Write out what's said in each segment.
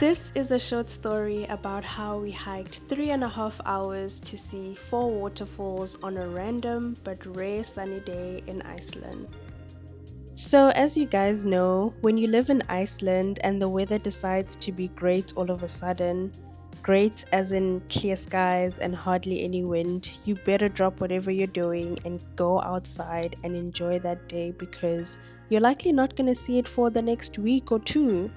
This is a short story about how we hiked 3.5 hours to see 4 waterfalls on a random but rare sunny day in Iceland. So, as you guys know, when you live in Iceland and the weather decides to be great all of a sudden, great as in clear skies and hardly any wind, you better drop whatever you're doing and go outside and enjoy that day because you're likely not going to see it for the next week or two.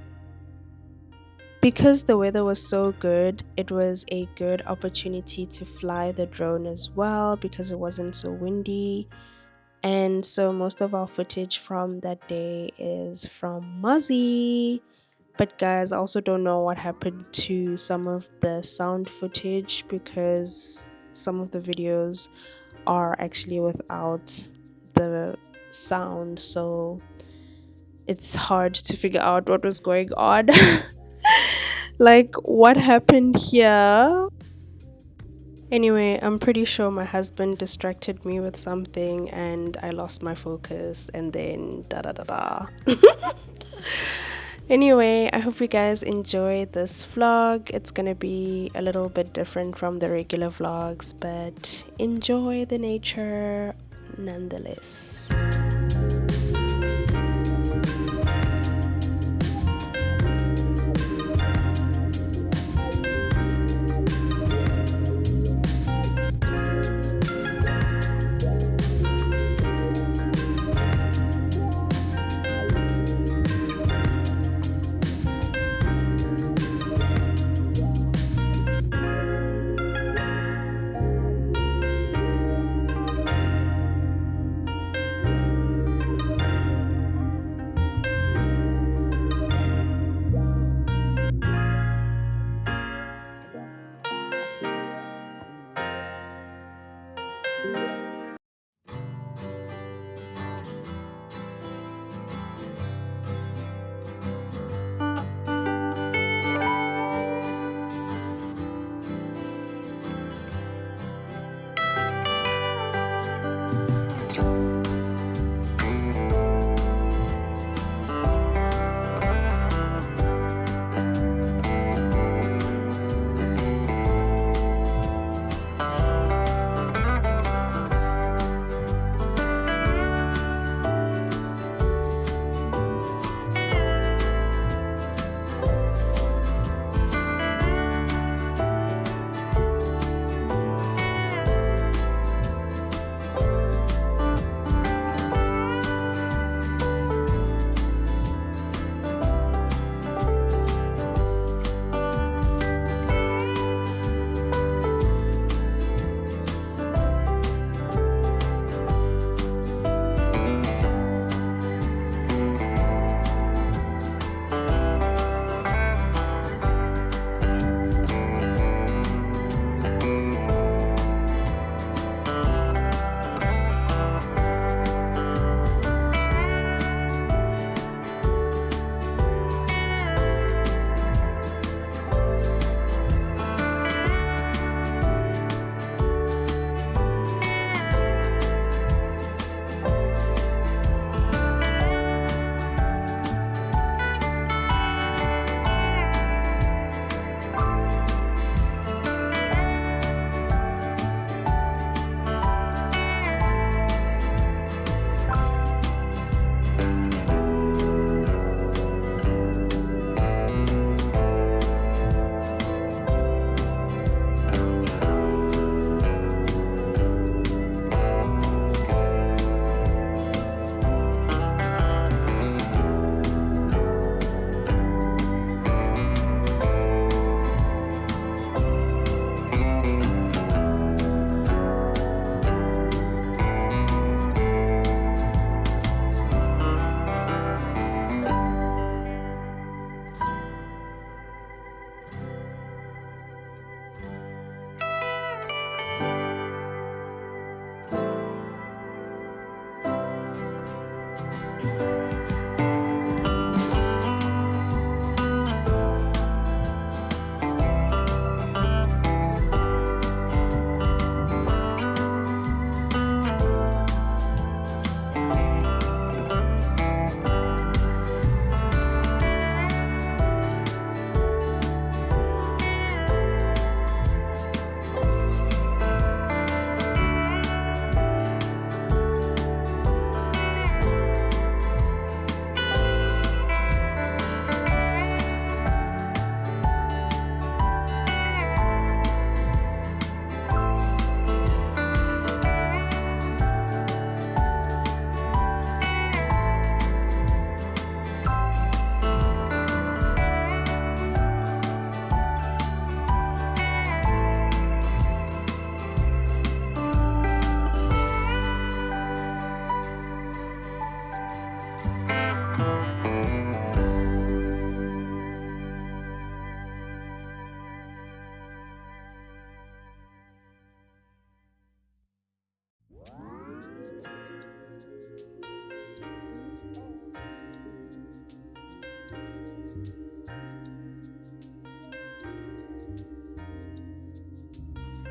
Because the weather was so good, it was a good opportunity to fly the drone as well because it wasn't so windy. And so most of our footage from that day is from Muzzy. But guys, I also don't know what happened to some of the sound footage because some of the videos are actually without the sound. So it's hard to figure out what was going on. Like, what happened here? Anyway, I'm pretty sure my husband distracted me with something and I lost my focus and then da da da da. Anyway, I hope you guys enjoy this vlog. It's gonna be a little bit different from the regular vlogs, but enjoy the nature nonetheless.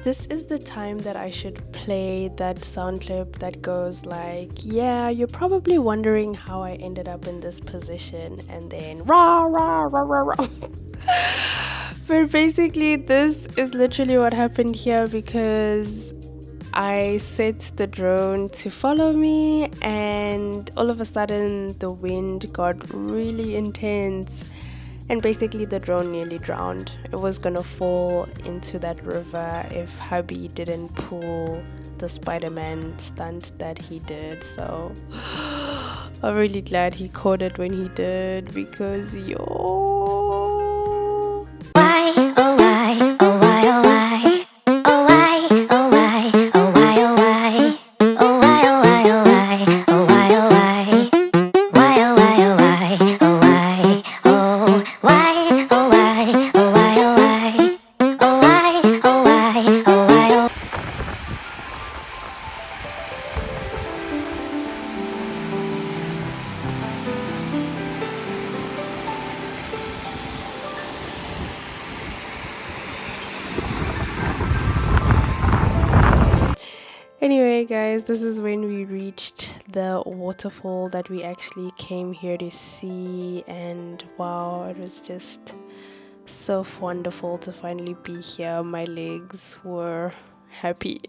This is the time that I should play that sound clip that goes like, yeah, you're probably wondering how I ended up in this position, and then rah, rah, rah, rah, rah. But basically, this is literally what happened here because I set the drone to follow me, and all of a sudden, the wind got really intense. And basically, the drone nearly drowned. It was gonna fall into that river if hubby didn't pull the Spider-Man stunt that he did. So I'm really glad he caught it when he did because yo. Why, oh why, oh why, oh why, oh why, oh why, oh why, oh why, oh why, oh why, oh why, oh why, oh why, why, oh why, oh why, oh why, oh why, oh why, oh why, oh why, oh why, oh why, oh why, oh. Anyway, guys, this is when we reached the waterfall that we actually came here to see, and wow, it was just so wonderful to finally be here. My legs were happy.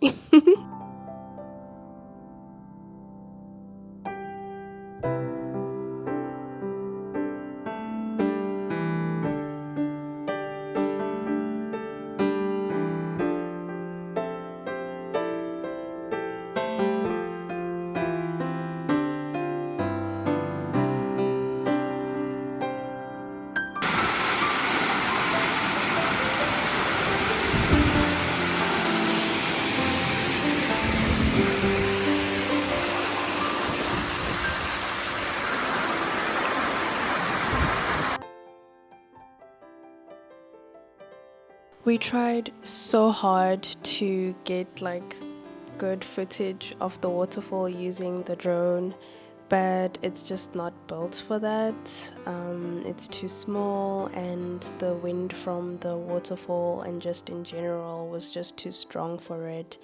We tried so hard to get like good footage of the waterfall using the drone, but it's just not built for that. It's too small, and the wind from the waterfall and just in general was just too strong for it,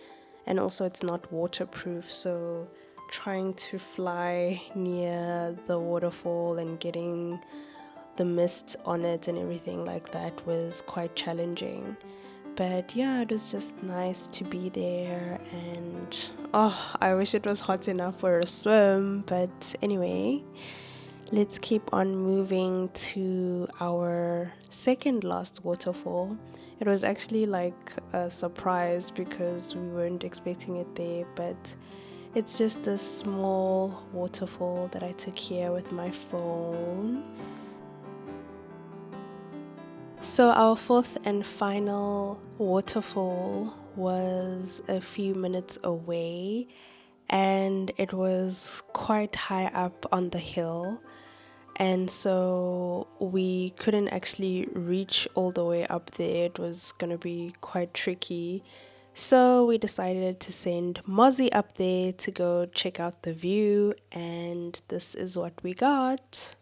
and also it's not waterproof, so trying to fly near the waterfall and getting the mist on it and everything like that was quite challenging. But yeah, it was just nice to be there, and oh, I wish it was hot enough for a swim. But anyway, let's keep on moving to our second last waterfall. It was actually like a surprise because we weren't expecting it there, but it's just a small waterfall that I took here with my phone. So our fourth and final waterfall was a few minutes away, and it was quite high up on the hill, and so we couldn't actually reach all the way up there. It was gonna be quite tricky, so we decided to send Mozzie up there to go check out the view, and this is what we got.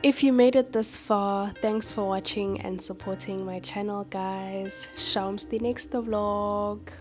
If you made it this far, thanks for watching and supporting my channel, guys. Schaum's the next vlog.